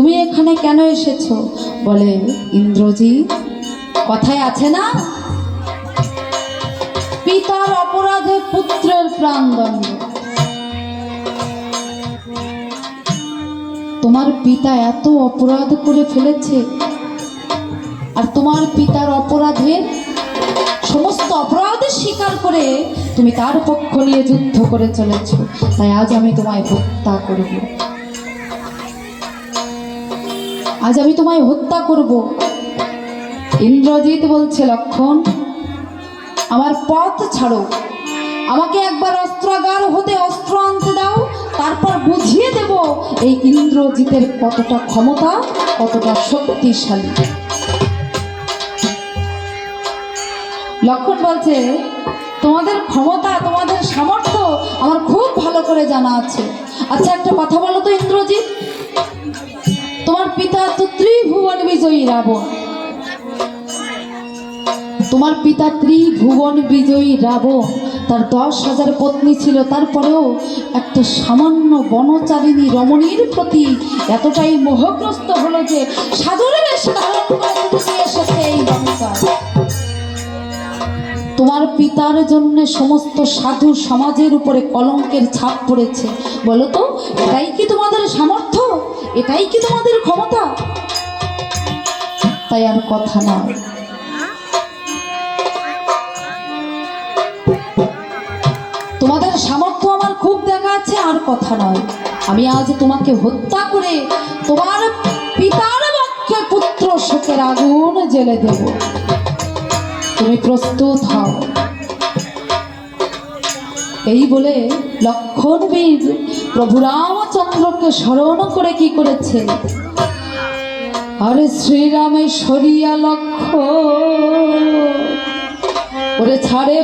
তুমি এখানে কেন এসেছো? বলে, ইন্দ্রজিৎ, কথায় আছে না, পিতার অপরাধে পুত্রের প্রাণদণ্ড। তোমার পিতা এত অপরাধ করে ফেলেছে, আর তোমার পিতার অপরাধের সমস্ত অপরাধ স্বীকার করে তুমি তার পক্ষ নিয়ে যুদ্ধ করে চলেছ। তাই আজ আমি তোমায় হত্যা করব, আজ আমি তোমায় হত্যা করব। ইন্দ্রজিৎ বলছে, লক্ষণ, আমার পথ ছাড়ো, আমাকে একবার অস্ত্রাগার হতে অস্ত্র আনতে দাও, তারপর বুঝিয়ে দেব এই ইন্দ্রজিতের কতটা ক্ষমতা, কতটা শক্তিশালী। লক্ষণ বলছে, তোমাদের ক্ষমতা, তোমাদের সামর্থ্য আমার খুব ভালো করে জানা আছে। আচ্ছা, একটা কথা বলো তো ইন্দ্রজিৎ, তোমার পিতা তো ত্রিভুবন বিজয়ী রাবণ, তোমার পিতা ত্রিভুবন বিজয়ী রাবণ, তার 10,000 পত্নী ছিল, তারপরেও একটা সামান্য বনচারিণী রমণীর প্রতি এতটাই মোহগ্রস্ত হলো যে সাধুর বেশ ধারণ করে নিয়ে এসেছে এই লঙ্কায়। তোমার পিতার জন্য সমস্ত সাধু সমাজের উপরে কলঙ্কের ছাপ পড়েছে। বলো তো, এটাই কি তোমাদের সামর্থ্য? এটাই কি তোমাদের ক্ষমতা? তাই আর কথা নয়, তোমাদের সামর্থ্য আমার খুব দেখা আছে, আর কথা নয়। আমি আজ তোমাকে হত্যা করে তোমার পিতার পক্ষে পুত্র শোকের আগুন জ্বেলে দেব। তুমি প্রস্তুত হও। এই বলে লক্ষণবীর প্রভু রামচন্দ্রকে স্মরণ করে কি করেছে, আরে শ্রীরামের সরিয়া লক্ষণ ওরে ছাড়ে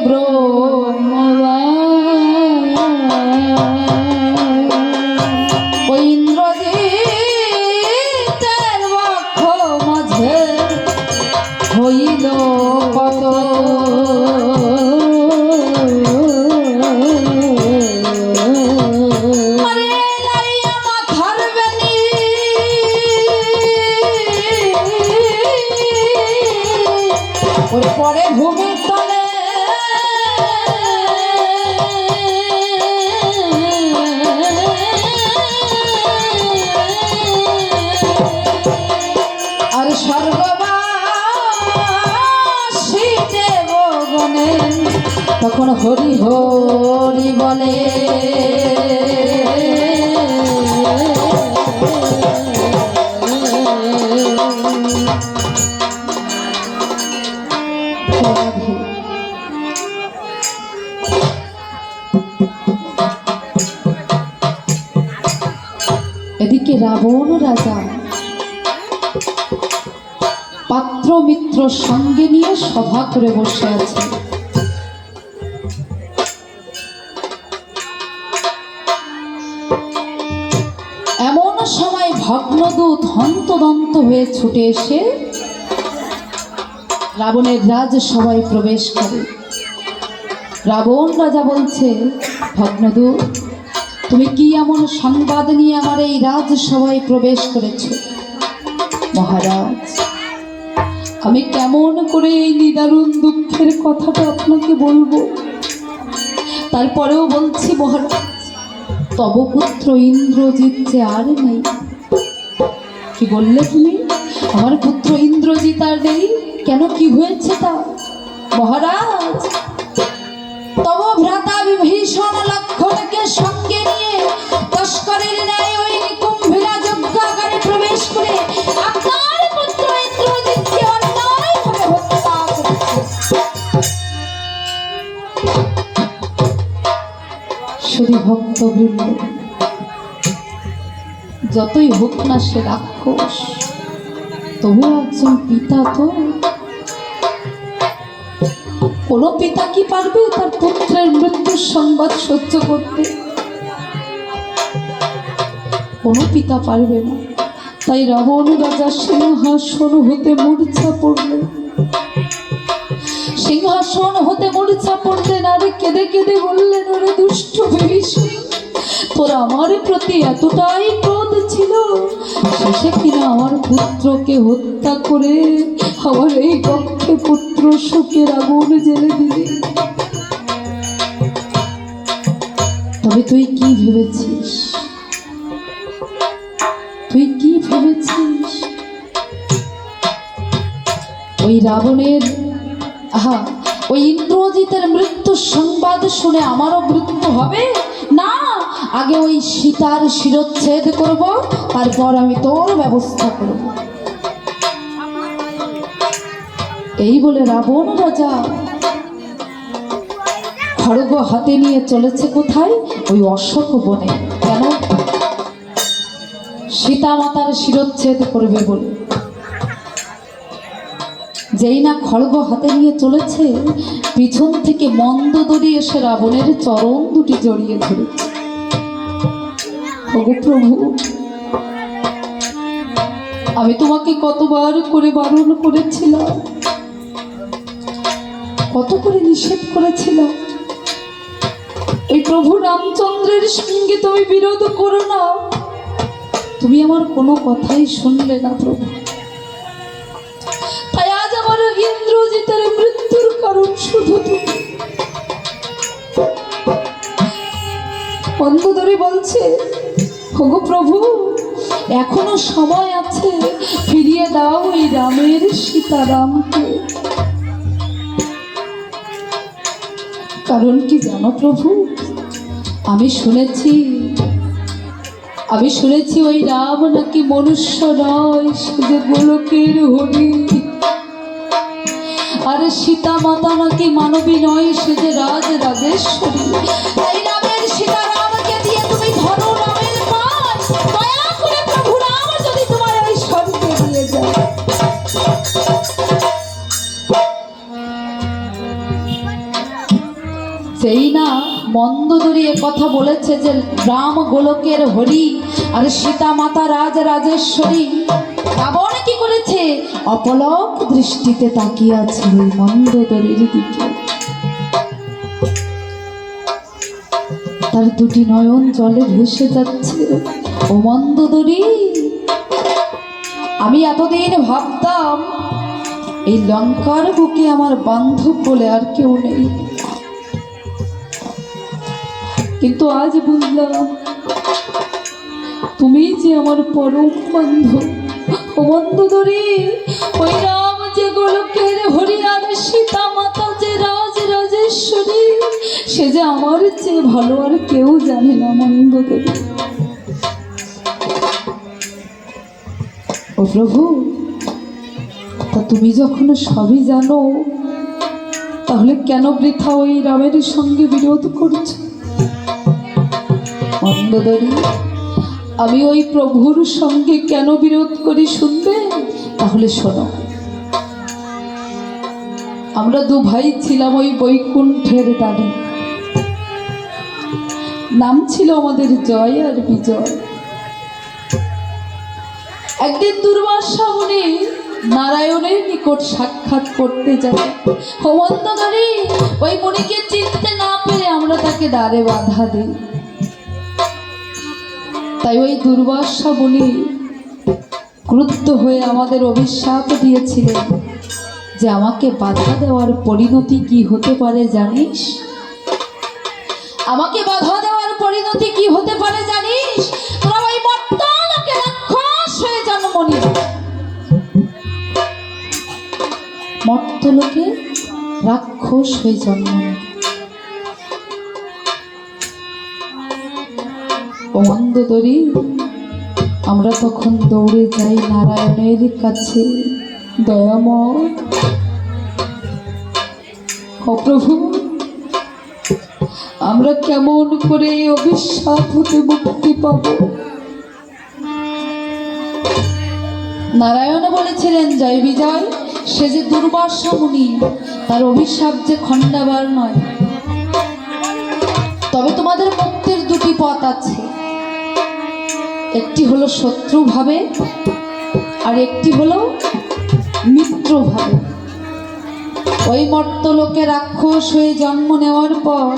ওই ইন্দ্রজিতের বক্ষ মাঝে হইল কত মাথার বেনি ওর পরে ভূমির তলে আর স্বর্গবাসী দেবগণে তখন হরি হরি বলে। এদিকে রাবণ রাজা পাত্র মিত্র সঙ্গে নিয়ে সভা করে বসে আছে। এমন সময় ভগ্নদূত হন্তদন্ত হয়ে ছুটে এসে রাবণের রাজসভায় প্রবেশ করে। রাবণ রাজা বলছে, ভগ্নদূত, তুমি কি এমন সংবাদ নিয়ে আমার এই রাজসভায় প্রবেশ করেছ? মহারাজ, আমি কেমন করে এই নিদারুণ দুঃখের কথাটা আপনাকে বলবো? তারপরেও বলছি মহারাজ, তব পুত্র ইন্দ্রজিৎ যে আর নেই। কি বললে তুমি? আমার পুত্র ইন্দ্রজিৎ আর নেই? কেন, কি হয়েছে তা? মহারাজ, তব ভ্রাতা বিভীষণ লক্ষণকে সঙ্গে নিয়ে তস্করের ন্যায় ওই কুম্ভীরা যজ্ঞাগারে প্রবেশ করে আপনার পুত্র ইন্দ্রজিৎকে অন্যায়ভাবে হত্যা করেছে। শুধু ভক্তবৃন্দ, যতই হোক না সে রাক্ষস, তবু একজন পিতা তো। কোন পিতা কি পারবে তার পুত্রের মৃত্যুর সংবাদ সহ্য করতে? কোন পিতা পারবে না। তাই রাবণ রাজা সিংহাসন হতে মূর্ছা পড়লেন। সিংহাসন হতে মূর্ছা পড়লেন আর কেঁদে কেঁদে বললেন, ওরে দুষ্ট বিভীষণ, তোর আমার প্রতি এতটাই ক্রোধ ছিল, শেষে কিনা আমার পুত্রকে হত্যা করে আমার এই কক্ষে পুত্র শোকের আগুন জ্বেলে দিলে। তবে তুই কি ভেবেছিস? তুই কি ভেবেছিস ওই রাবণের ওই ইন্দ্রজিতের মৃত্যুর সংবাদ শুনে আমারও মৃত্যু হবে? না, আগে ওই সীতার শিরচ্ছেদ করব, তারপর আমি তোর ব্যবস্থা করব। এই বলে রাবণ রাজা খড়গ হাতে নিয়ে চলেছে কোথায়? ওই অশোক বনে। কেন? সীতা মাতার শিরচ্ছেদ করবে বলে। যেই না খড়গ হাতে নিয়ে চলেছে, পিছন থেকে মন্দোদরী এসে রাবণের চরণ দুটি জড়িয়ে ধরেছে। ওগো প্রভু, আমি তোমাকে কতবার করে বারণ করেছিলাম, কত করে নিষেধ করেছিলাম, এই প্রভু রামচন্দ্রের সঙ্গে তুমি বিরোধ করো না। তুমি আমার কোনো কথাই শুনলে না প্রভু। তাই আজ আমার ইন্দ্রজিতের মৃত্যুর কারণ শুধু তুমি। মন্দোদরী বলছে, ওগো প্রভু, এখনো সময় আছে, ফিরিয়ে দাও ওই রামের সীতারামকে। কারণ কি জানো প্রভু? আমি শুনেছি ওই রাম নাকি মনুষ্য নয়, সে যে গোলকের হরি। আর সীতা মাতা নাকি মানবী নয়, সে যে রাজ রাজেশ্বরী। তাই রামের সীতারামকে দিয়ে তুমি ধরো রামের পাশ। দয়া করে প্রভু রাম যদি তোমার ওই স্বর্গে দিয়ে যায়। সেই না মন্দোদরী কথা বলেছে যে রাম গোলকের হরি আর সীতা মাতা রাজ রাজেশ্বরী, রাবণ কি করেছে? অপলক দৃষ্টিতে তাকিয়ে আছে ওই মন্দোদরীর দিকে। তার দুটি নয়ন জলে ভেসে যাচ্ছে। ও মন্দোদরী, আমি এতদিন ভাবতাম এই লঙ্কার বুকে আমার বান্ধব বলে আর কেউ নেই, কিন্তু আজ বুঝলাম তুমি যে আমার পরম বান্ধব। ও মন্দোদরী, ওই রাম যে গোলকের হরি আর সীতা মাতা যে রাজ রাজেশ্বরী, সে যে আমার চেয়ে ভালো আর কেউ জানে না মন্দোদরী। ও প্রভু, তা তুমি যখন সবই জানো, তাহলে কেন বৃথা ওই রামের সঙ্গে বিরোধ করছো? মন্দোদরী, আমি ওই প্রভুর সঙ্গে কেন বিরোধ করি শুনবে? তাহলে শোনো। আমরা দু ভাই ছিলাম ওই বৈকুণ্ঠের দ্বারে। নাম ছিল আমাদের জয় আর বিজয়। একদিন দুর্বাসা মুনি নারায়ণের নিকট সাক্ষাৎ করতে যায়। ও মন্দোদরী, ওই মুনিকে চিনতে না পেরে আমরা তাকে দ্বারে বাধা দিই। তাই ওই দুর্বাসা মুনি ক্রুদ্ধ হয়ে আমাদের অভিশাপ দিয়েছিলেন যে আমাকে বাধা দেওয়ার পরিণতি কি হতে পারে জানিস? আমাকে বাধা দেওয়ার পরিণতি কি হতে পারে জানিস? তোরা ওই মর্ত্যলোকে রাক্ষস হয়ে জন্ম নিবি। মর্ত্যলোকে রাক্ষস হয়ে জন্ম নিবি। ও মন্দোদরী, আমরা তখন দৌড়ে যাই নারায়ণের কাছে। দয়াময়, ও প্রভু, আমরা কেমন করে এই অভিশাপ হতে মুক্তি পাব? নারায়ণ বলেছিলেন, জয় বিজয়, সে যে দুর্বাসা মুনি, তার অভিশাপ যে খণ্ডাবার নয়। তবে তোমাদের মুক্তির দুটি পথ আছে, একটি হলো শত্রু ভাবে আর একটি হলো মিত্র ভাবে। ওই মর্তলোকে রাক্ষস হয়ে জন্ম নেওয়ার পর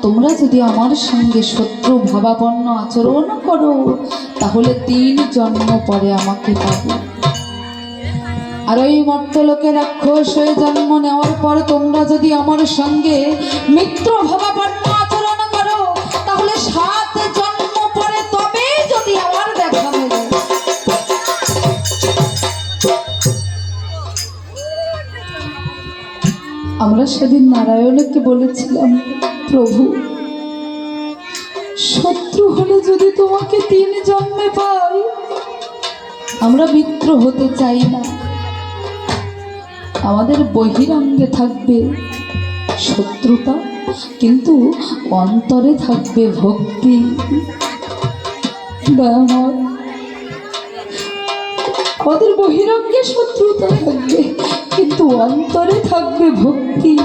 তোমরা যদি আমার সঙ্গে শত্রু ভাবাপন্ন আচরণ করো তাহলে 3 জন্ম পরে আমাকে পাবে। আর ওই মর্তলোকে রাক্ষস হয়ে জন্ম নেওয়ার পর তোমরা যদি আমার সঙ্গে মিত্র ভাবাপন্ন আচরণ করো তাহলে 7 জন্ম পরে তবে যদি আমার দেখা মেলে। আমরা সেদিন নারায়ণকে বলেছিলাম, প্রভু শত্রু হলে যদি তোমাকে 3 জন্মে পাই, আমরা মিত্র হতে চাই না, আমাদের বহিরাঙ্গে থাকবে শত্রুতা কিন্তু অন্তরে থাকবে ভক্তি। আমাদের বহিরাঙ্গে শত্রুতা থাকবে কিন্তু অন্তরে থাকবে ভক্তি।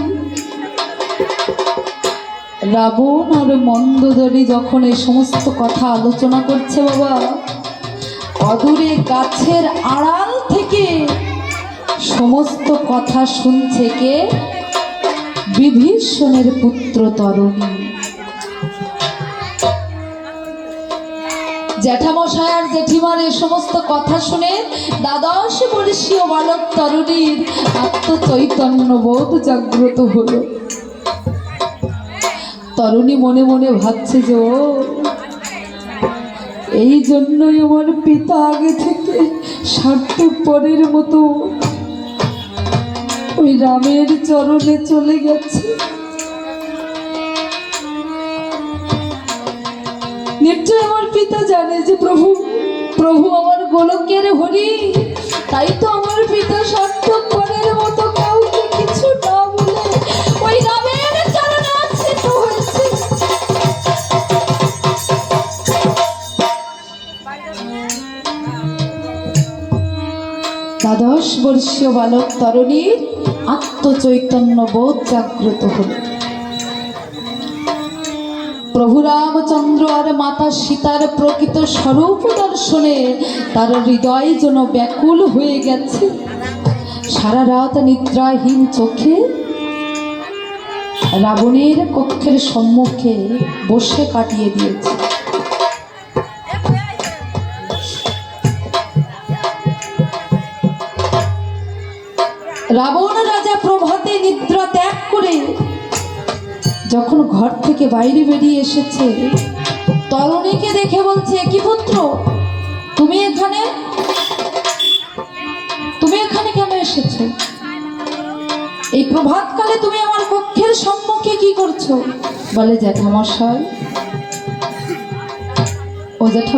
রাবণ আর মন্দোদরি যখন এই সমস্ত কথা আলোচনা করছে বাবা, অদূরে গাছের আড়াল থেকে সমস্ত কথা শুনছে কে? বিভীষণের পুত্র তরুণী। জ্যাঠামশাই আর জেঠিমার এই সমস্ত কথা শুনে 12 বর্ষীয় বালক তরুণীর আত্মচৈতন্য বোধ জাগ্রত হলো। তরুণী মনে মনে ভাবছে যে ও এই জন্যই আমার পিতা আগে থেকে স্বার্থপরের মতো ওই রামের চরণে চলে গেছে। নিশ্চয় আমার পিতা জানে যে প্রভু প্রভু আমার গোলকের হরি, তাই তো আমার পিতা স্বার্থপরের মতো কাউকে কিছু না বলে ওই রামের চরণে আশ্রিত হয়েছে। 12 বর্ষীয় বালক তরুণীর আত্মচৈতন্য বোধ জাগ্রত হল। প্রভু রামচন্দ্র আর মাতা সীতার প্রকৃত স্বরূপ দর্শনে তার হৃদয় যেন ব্যাকুল হয়ে গেছে। সারা রাত নিদ্রাহীন চোখে রাবণের কক্ষের সম্মুখে বসে কাটিয়ে দিয়েছে। রাবণ রাজা প্রভাতে নিদ্রা ত্যাগ করে যখন ঘর থেকে বাইরে বেরিয়ে এসেছে, তরুণীকে দেখে বলছে, কি পুত্র তুমি এখানে কেন এসেছো? এই প্রভাতকালে তুমি আমার কক্ষের সম্মুখে কি করছো? বলে জ্যাঠামশাই, ও জ্যাঠা